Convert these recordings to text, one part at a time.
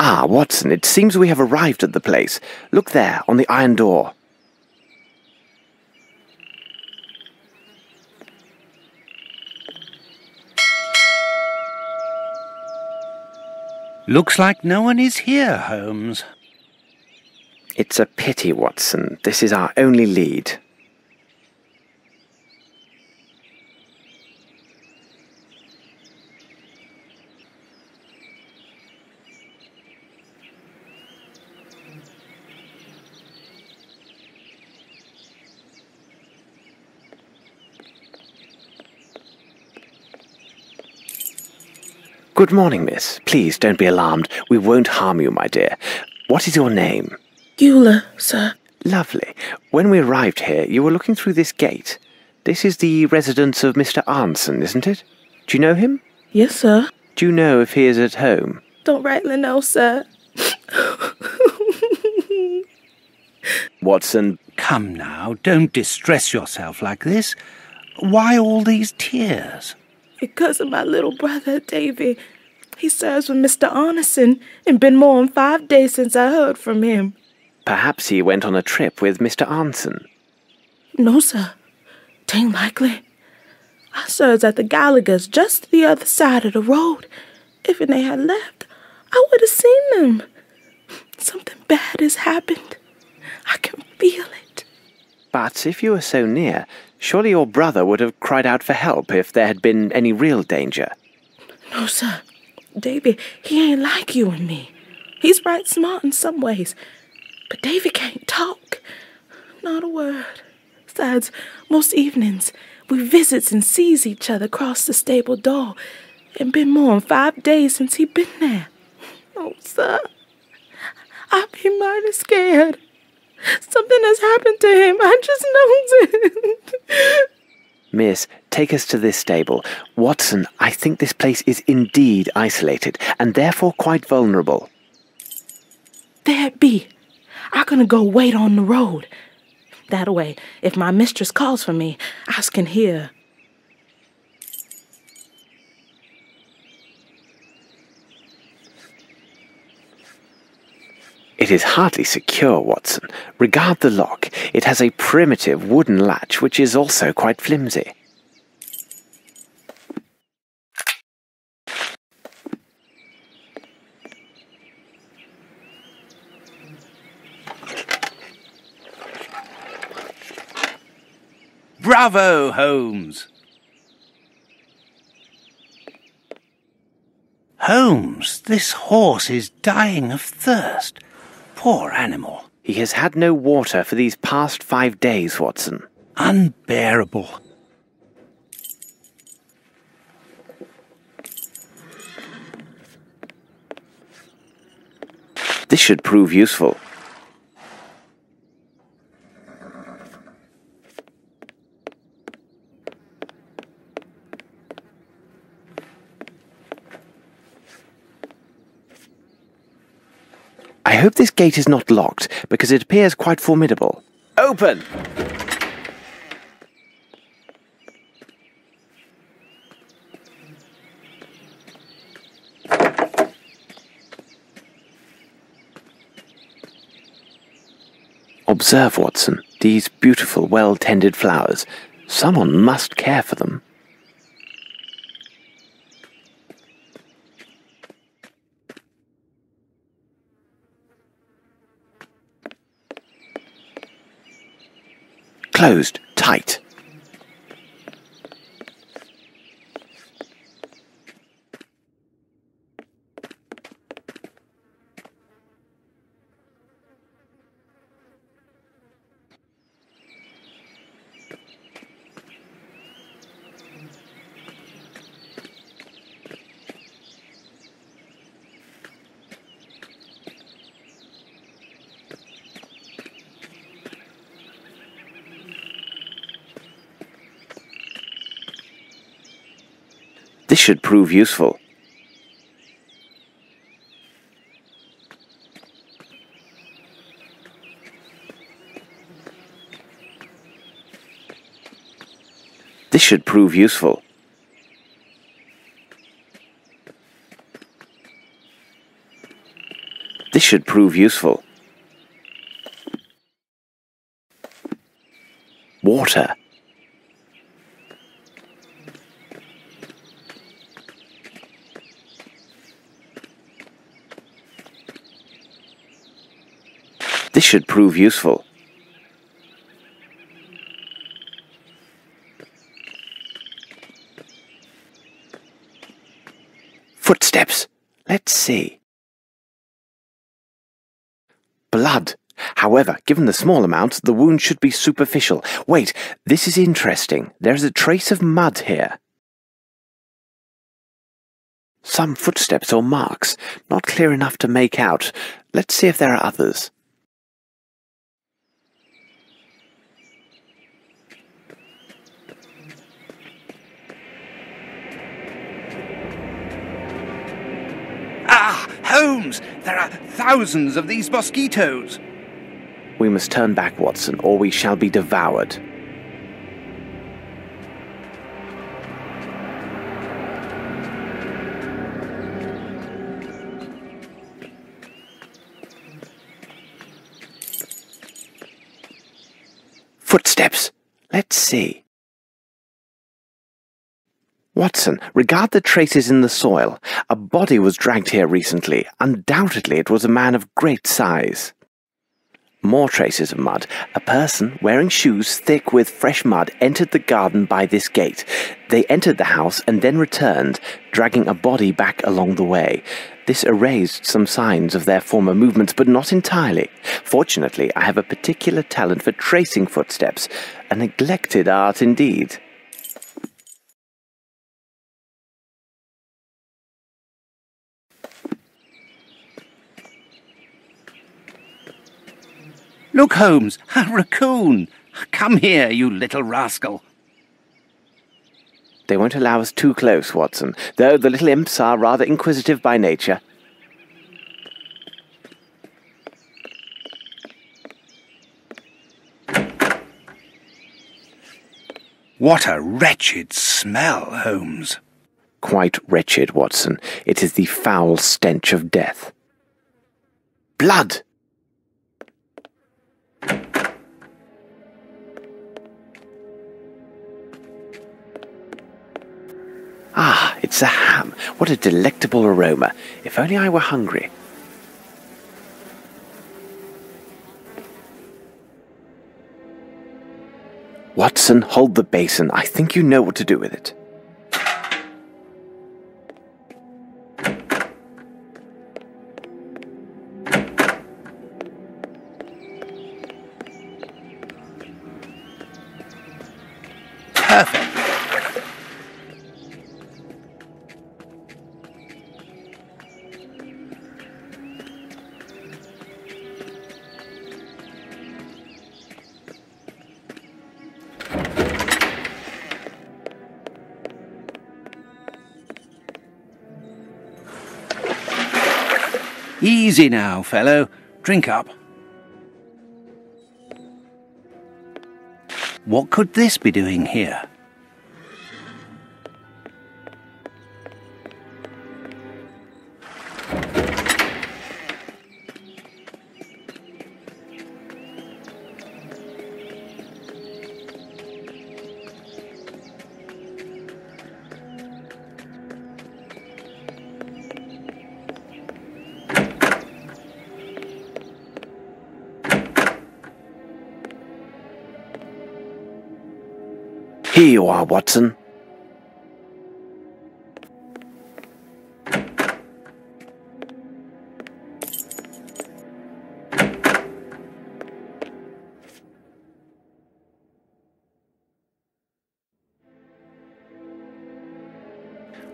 Ah, Watson, it seems we have arrived at the place. Look there, on the iron door. Looks like no one is here, Holmes. It's a pity, Watson. This is our only lead. Good morning, miss. Please don't be alarmed. We won't harm you, my dear. What is your name? Eula, sir. Lovely. When we arrived here, you were looking through this gate. This is the residence of Mr. Arnson, isn't it? Do you know him? Yes, sir. Do you know if he is at home? Don't rightly know, sir. Watson. Come now, don't distress yourself like this. Why all these tears? Because of my little brother, Davy. He serves with Mr. Arneson, and been more than 5 days since I heard from him. Perhaps he went on a trip with Mr. Arnson. No, sir. Tain't likely. I serves at the Gallagher's just the other side of the road. If they had left, I would have seen them. Something bad has happened. I can feel it. But if you were so near, surely your brother would have cried out for help if there had been any real danger. No, sir. Davy, he ain't like you and me. He's right smart in some ways, but Davy can't talk. Not a word. Besides, most evenings, we visits and sees each other across the stable door, and been more than 5 days since he been there. Oh, sir, I be mighty scared. Something has happened to him. I just knows it. Miss, take us to this stable. Watson, I think this place is indeed isolated, and therefore quite vulnerable. There it be. I'm gonna go wait on the road. That way, if my mistress calls for me, I can hear. It is hardly secure, Watson. Regard the lock. It has a primitive wooden latch which is also quite flimsy. Bravo, Holmes! Holmes, this horse is dying of thirst. Poor animal. He has had no water for these past 5 days, Watson. Unbearable. This should prove useful. I hope this gate is not locked, because it appears quite formidable. Open! Observe, Watson, these beautiful, well-tended flowers. Someone must care for them. Closed, tight. This should prove useful. This should prove useful. This should prove useful. Water. This should prove useful. Footsteps. Let's see. Blood. However, given the small amount, the wound should be superficial. Wait, this is interesting. There is a trace of mud here. Some footsteps or marks, not clear enough to make out. Let's see if there are others. Ah, Holmes! There are thousands of these mosquitoes. We must turn back, Watson, or we shall be devoured. Footsteps. Let's see. Watson, regard the traces in the soil. A body was dragged here recently. Undoubtedly it was a man of great size. More traces of mud. A person wearing shoes thick with fresh mud entered the garden by this gate. They entered the house and then returned, dragging a body back along the way. This erased some signs of their former movements, but not entirely. Fortunately, I have a particular talent for tracing footsteps. A neglected art indeed. Look, Holmes, a raccoon. Come here, you little rascal. They won't allow us too close, Watson, though the little imps are rather inquisitive by nature. What a wretched smell, Holmes. Quite wretched, Watson. It is the foul stench of death. Blood! Ah, it's a ham. What a delectable aroma. If only I were hungry. Watson, hold the basin. I think you know what to do with it. Perfect. Easy now, fellow. Drink up. What could this be doing here? Here you are, Watson.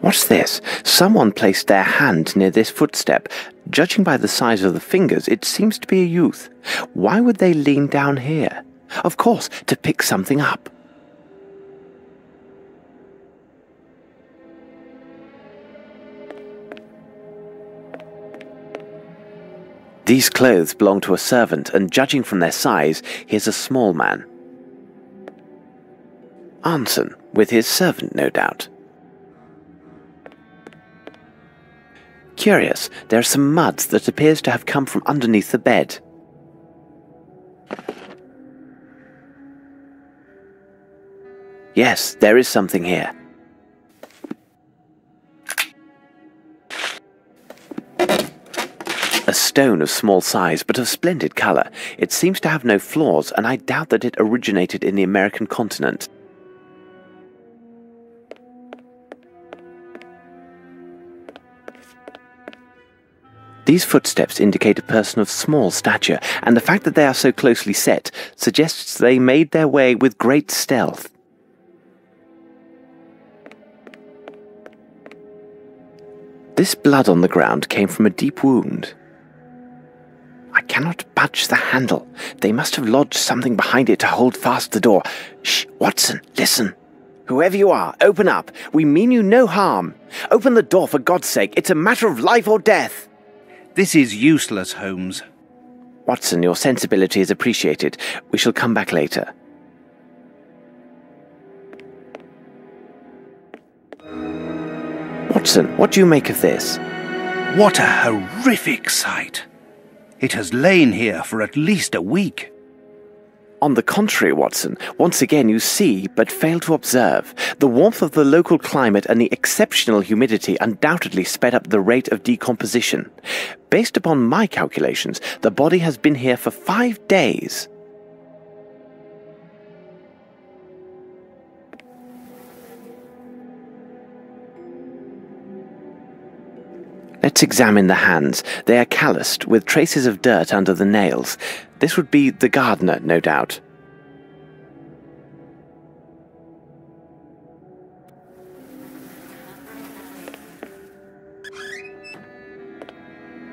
What's this? Someone placed their hand near this footstep. Judging by the size of the fingers, it seems to be a youth. Why would they lean down here? Of course, to pick something up. These clothes belong to a servant, and judging from their size, he is a small man. Arnson, with his servant, no doubt. Curious, there are some mud that appears to have come from underneath the bed. Yes, there is something here. A stone of small size, but of splendid colour. It seems to have no flaws, and I doubt that it originated in the American continent. These footsteps indicate a person of small stature, and the fact that they are so closely set suggests they made their way with great stealth. This blood on the ground came from a deep wound. I cannot budge the handle. They must have lodged something behind it to hold fast the door. Shh, Watson, listen. Whoever you are, open up. We mean you no harm. Open the door for God's sake. It's a matter of life or death. This is useless, Holmes. Watson, your sensibility is appreciated. We shall come back later. Watson, what do you make of this? What a horrific sight! It has lain here for at least a week. On the contrary, Watson, once again you see but fail to observe. The warmth of the local climate and the exceptional humidity undoubtedly sped up the rate of decomposition. Based upon my calculations, the body has been here for 5 days. Let's examine the hands. They are calloused, with traces of dirt under the nails. This would be the gardener, no doubt.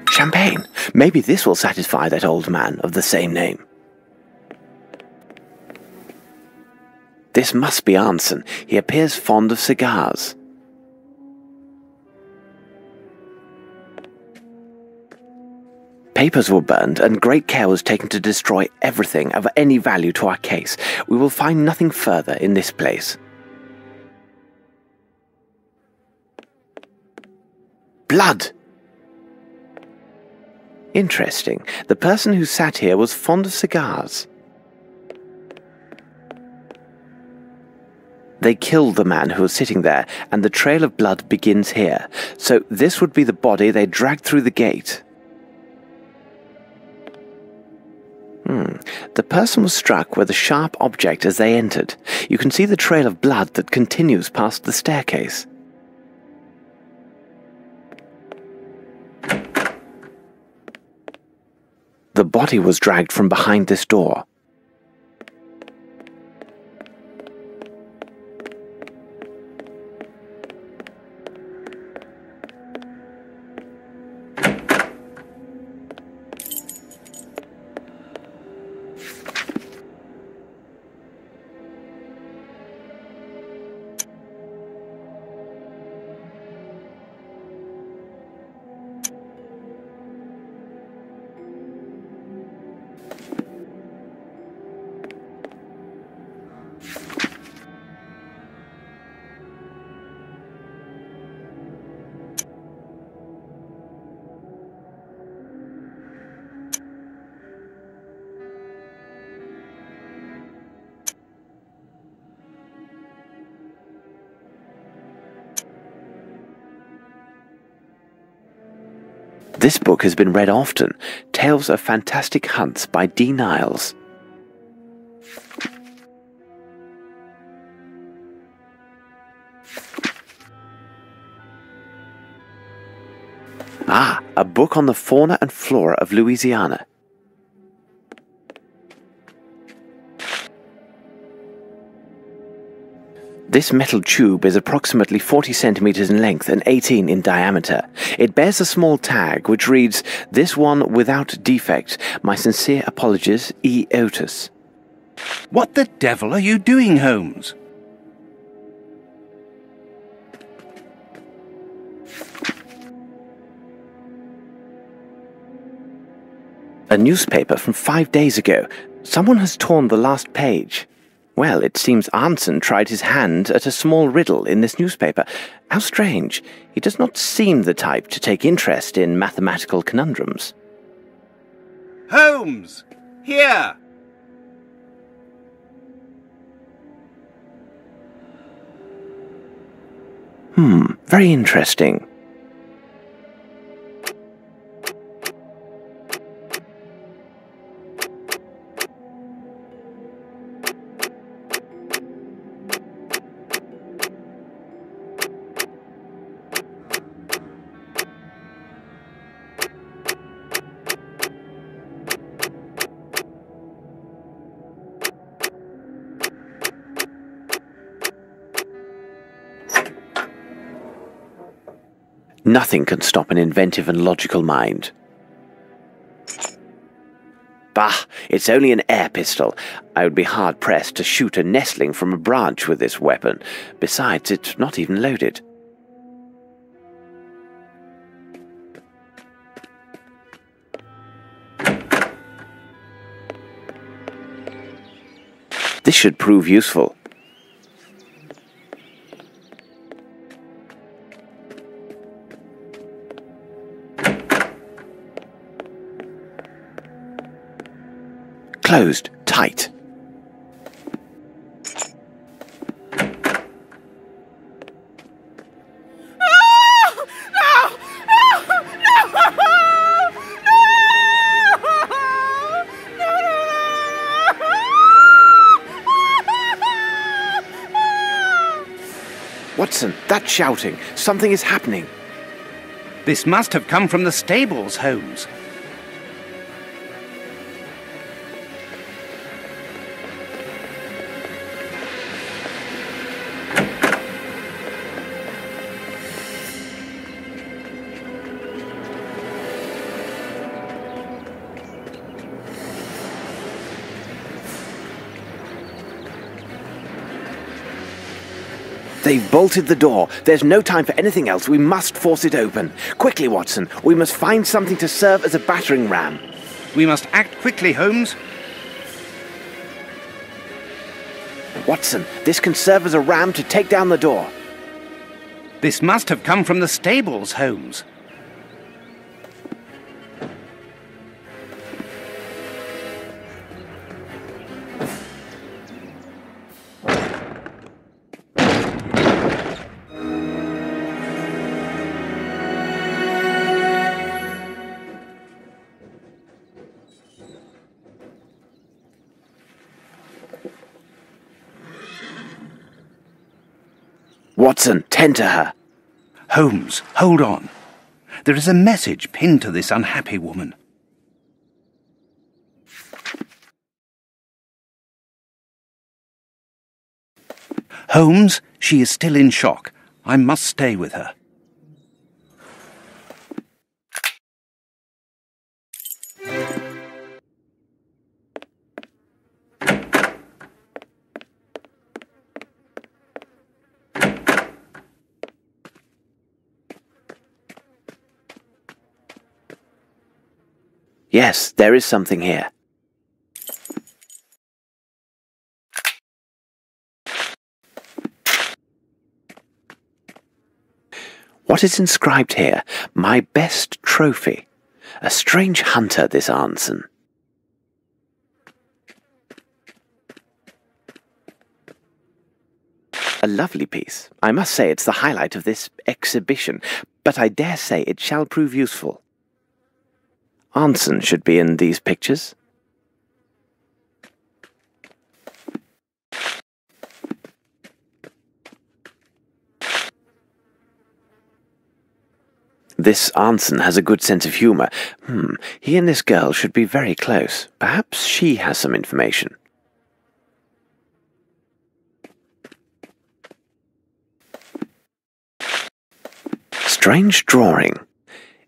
Champagne! Maybe this will satisfy that old man of the same name. This must be Anson. He appears fond of cigars. Papers were burned, and great care was taken to destroy everything of any value to our case. We will find nothing further in this place. Blood! Interesting. The person who sat here was fond of cigars. They killed the man who was sitting there, and the trail of blood begins here. So this would be the body they dragged through the gate. The person was struck with a sharp object as they entered. You can see the trail of blood that continues past the staircase. The body was dragged from behind this door. This book has been read often, Tales of Fantastic Hunts by D. Niles. Ah, a book on the fauna and flora of Louisiana. This metal tube is approximately 40 centimeters in length and 18 in diameter. It bears a small tag which reads, "This one without defect. My sincere apologies, E. Otis." What the devil are you doing, Holmes? A newspaper from 5 days ago. Someone has torn the last page. Well, it seems Arnson tried his hand at a small riddle in this newspaper. How strange. He does not seem the type to take interest in mathematical conundrums. Holmes! Here! Very interesting. Nothing can stop an inventive and logical mind. Bah, it's only an air pistol. I would be hard-pressed to shoot a nestling from a branch with this weapon. Besides, it's not even loaded. This should prove useful. Closed, tight. Watson, that shouting. Something is happening. This must have come from the stables, Holmes. They've bolted the door. There's no time for anything else. We must force it open. Quickly, Watson. We must find something to serve as a battering ram. We must act quickly, Holmes. Watson, this can serve as a ram to take down the door. This must have come from the stables, Holmes. Watson, tend to her. Holmes, hold on. There is a message pinned to this unhappy woman. Holmes, she is still in shock. I must stay with her. Yes, there is something here. What is inscribed here? My best trophy. A strange hunter, this Arnson. A lovely piece. I must say it's the highlight of this exhibition, but I dare say it shall prove useful. Arnson should be in these pictures. This Arnson has a good sense of humour. He and this girl should be very close. Perhaps she has some information. Strange drawing.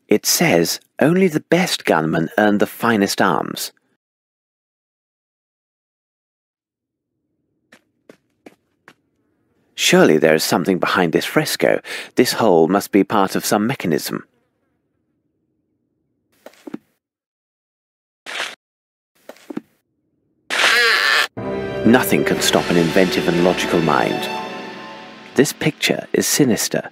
It says, only the best gunmen earn the finest arms. Surely there is something behind this fresco. This hole must be part of some mechanism. Nothing can stop an inventive and logical mind. This picture is sinister.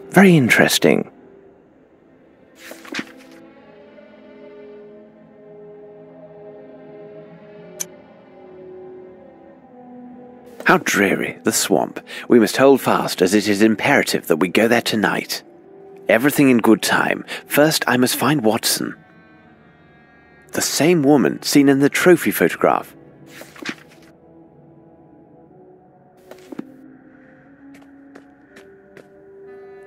Very interesting. How dreary, the swamp. We must hold fast, as it is imperative that we go there tonight. Everything in good time. First, I must find Watson. The same woman seen in the trophy photograph.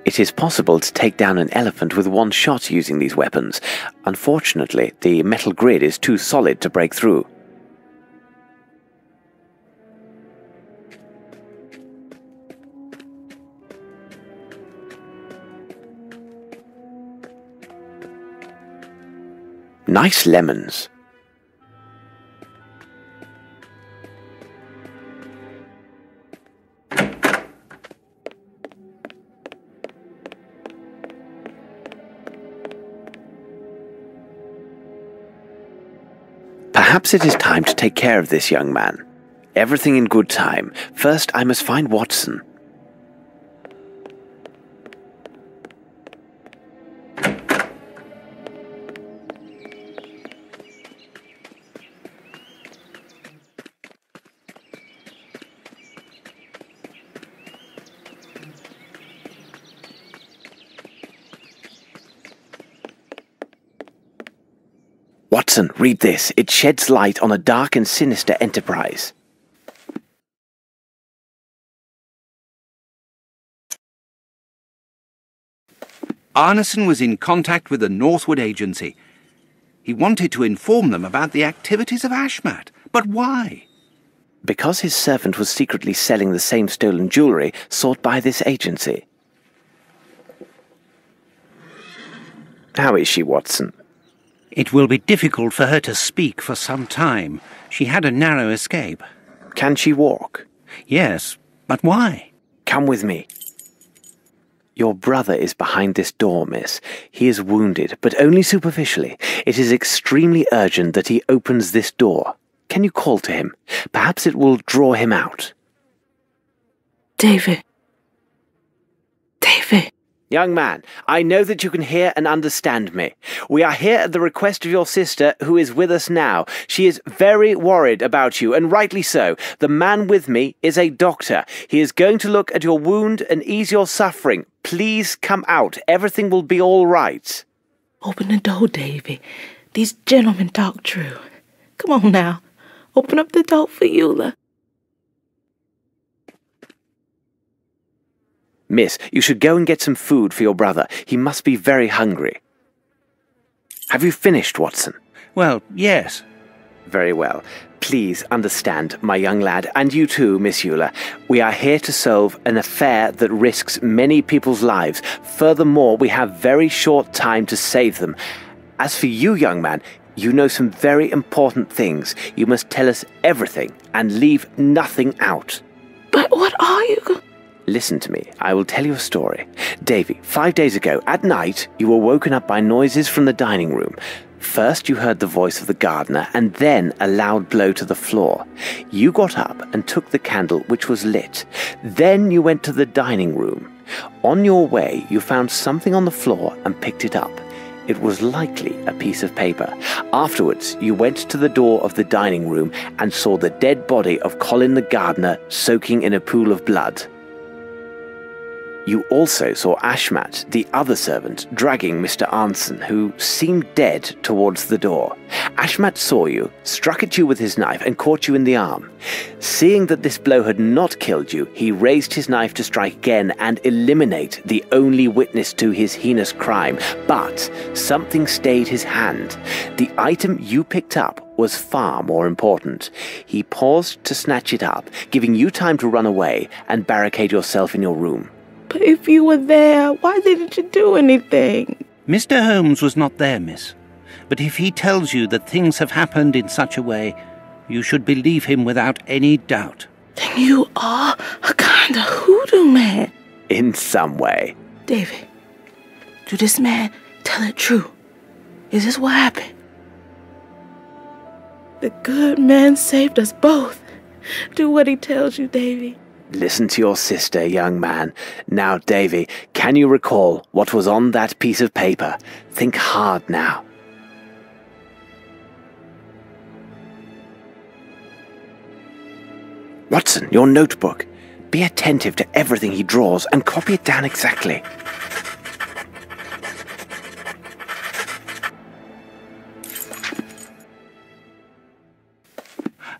It is possible to take down an elephant with one shot using these weapons. Unfortunately, the metal grid is too solid to break through. Nice lemons. Perhaps it is time to take care of this young man. Everything in good time. First, I must find Watson. Watson, read this. It sheds light on a dark and sinister enterprise. Arneson was in contact with the Northwood Agency. He wanted to inform them about the activities of Ashmat. But why? Because his servant was secretly selling the same stolen jewellery sought by this agency. How is she, Watson? It will be difficult for her to speak for some time. She had a narrow escape. Can she walk? Yes, but why? Come with me. Your brother is behind this door, miss. He is wounded, but only superficially. It is extremely urgent that he opens this door. Can you call to him? Perhaps it will draw him out. David. David. Young man, I know that you can hear and understand me. We are here at the request of your sister, who is with us now. She is very worried about you, and rightly so. The man with me is a doctor. He is going to look at your wound and ease your suffering. Please come out. Everything will be all right. Open the door, Davy. These gentlemen talk true. Come on now. Open up the door for Eula. Miss, you should go and get some food for your brother. He must be very hungry. Have you finished, Watson? Well, yes. Very well. Please understand, my young lad, and you too, Miss Eula. We are here to solve an affair that risks many people's lives. Furthermore, we have very short time to save them. As for you, young man, you know some very important things. You must tell us everything and leave nothing out. But what are you... Listen to me. I will tell you a story. Davy, 5 days ago, at night, you were woken up by noises from the dining room. First, you heard the voice of the gardener, and then a loud blow to the floor. You got up and took the candle, which was lit. Then you went to the dining room. On your way, you found something on the floor and picked it up. It was likely a piece of paper. Afterwards, you went to the door of the dining room and saw the dead body of Colin the gardener soaking in a pool of blood. You also saw Ashmat, the other servant, dragging Mr. Arneson, who seemed dead, towards the door. Ashmat saw you, struck at you with his knife, and caught you in the arm. Seeing that this blow had not killed you, he raised his knife to strike again and eliminate the only witness to his heinous crime. But something stayed his hand. The item you picked up was far more important. He paused to snatch it up, giving you time to run away and barricade yourself in your room. But if you were there, why didn't you do anything? Mr. Holmes was not there, miss. But if he tells you that things have happened in such a way, you should believe him without any doubt. Then you are a kind of hoodoo. true man? In some way. David, do this man tell it true? Is this what happened? The good man saved us both. Do what he tells you, Davy. Listen to your sister, young man. Now, Davy, can you recall what was on that piece of paper? Think hard now. Watson, your notebook. Be attentive to everything he draws and copy it down exactly.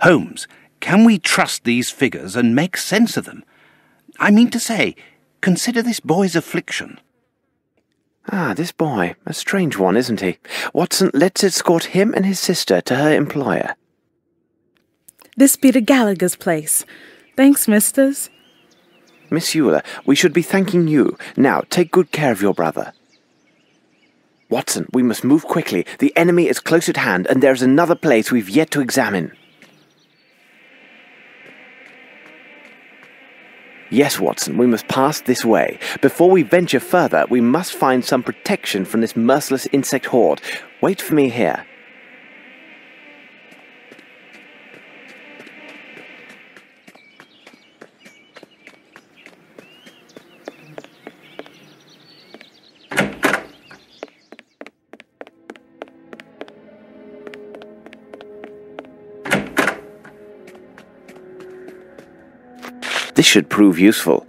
Holmes, can we trust these figures and make sense of them? I mean to say, consider this boy's affliction. Ah, this boy. A strange one, isn't he? Watson, let's escort him and his sister to her employer. This be the Gallagher's place. Thanks, misters. Miss Euler, we should be thanking you. Now, take good care of your brother. Watson, we must move quickly. The enemy is close at hand, and there's another place we've yet to examine. Yes, Watson, we must pass this way. Before we venture further, we must find some protection from this merciless insect horde. Wait for me here. This should prove useful.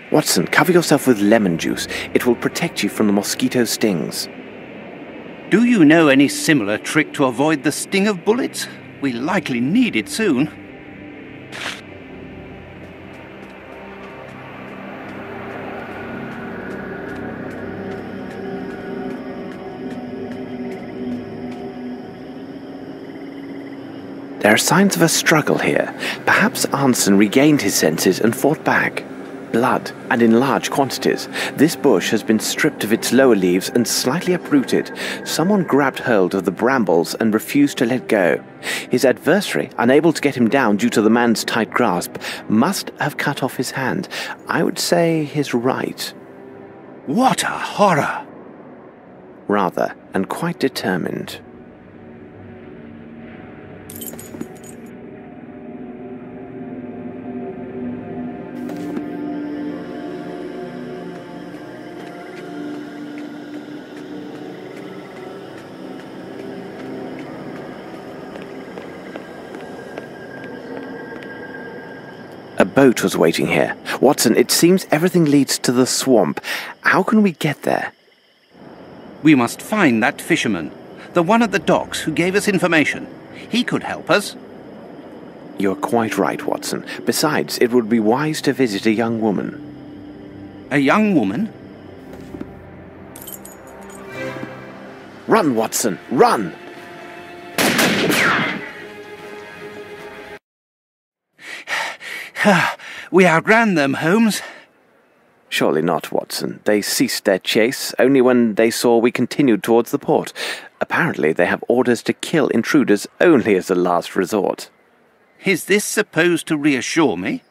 Watson, cover yourself with lemon juice. It will protect you from the mosquito stings. Do you know any similar trick to avoid the sting of bullets? We likely need it soon. There are signs of a struggle here. Perhaps Arneson regained his senses and fought back. Blood, and in large quantities. This bush has been stripped of its lower leaves and slightly uprooted. Someone grabbed hold of the brambles and refused to let go. His adversary, unable to get him down due to the man's tight grasp, must have cut off his hand. I would say his right. What a horror! Rather, and quite determined. A boat was waiting here. Watson, it seems everything leads to the swamp. How can we get there? We must find that fisherman, the one at the docks who gave us information. He could help us. You're quite right, Watson. Besides, it would be wise to visit a young woman. A young woman? Run, Watson, run! We outran them, Holmes. Surely not, Watson. They ceased their chase only when they saw we continued towards the port. Apparently they have orders to kill intruders only as a last resort. Is this supposed to reassure me?